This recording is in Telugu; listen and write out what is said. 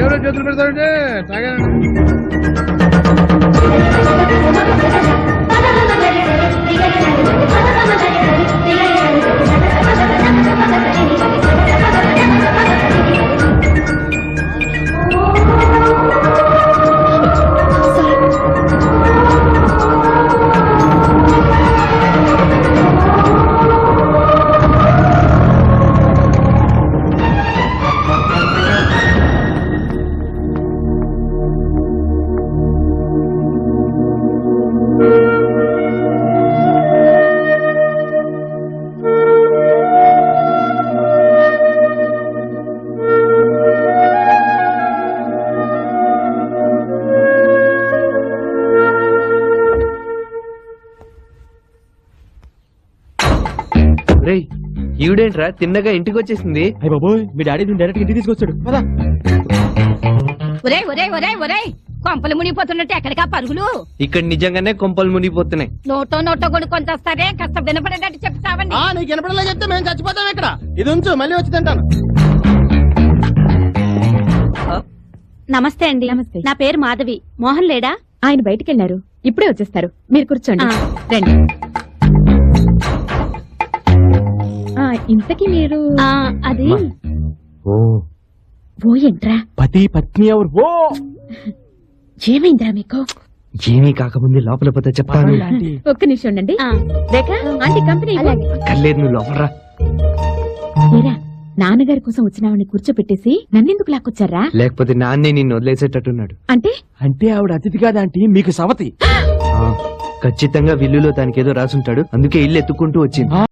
ఎవరో చేతులు పెడతారంటే తాగాను. ఈవిడేంట్రా తిన్నగా ఇంటికి వచ్చేసింది? అయ్య బాబోయ్, మీ డాడీ డైరెక్ట్ ఇంటికి తీసుకొచ్చాడు కదా. కొంపలు మునిగిపోతున్నట్టు ఎక్కడికా పరుగులు? ఇక్కడ నిజంగానే కొంపలు మునిగిపోతున్నాయి. నోటో కొనుక్కొని వస్తారే, కాస్త వినపడేటట్టు చెప్తావండి. నీకు వినపడలే చెప్తే మేము చచ్చిపోతాం ఇక్కడ. ఇది ఉంచు, మళ్ళీ వచ్చి తింటాను. నమస్తే అండి. నమస్తే. నా పేరు మాధవి. మోహన్ లేడా? ఆయన బయటికి వెళ్ళారు, ఇప్పుడే వచ్చేస్తారు. మీరు కూర్చోండి. రండి. ఇంతకీ మీరు అది ఓ ఏంట్రా పతి పత్ని ఎవరు? ఓ ఏమైందిరా మీకు? ఏమీ కాకముందే లోపల పోతే చెప్తాను. ఒక్క నిమిషం ఉండండి. రేఖ ఆంటీ కంపెనీ అక్కర్లేదు, నువ్వు లోపలరా. లేరా, నాన్నగారి కోసం వచ్చినావని కూర్చోపెట్టేసి నన్నెందుకు లాక్కొచ్చారా? లేకపోతే నాన్నే నిన్ను వదిలేసేటట్టున్నాడు. అంటే అంటే ఆవిడ అతిథి కాదా ఆంటీ, మీకు సవతి. ఖచ్చితంగా విల్లులో దానికి ఏదో రాసుంటాడు, అందుకే ఇల్లు ఎత్తుకుంటూ వచ్చింది.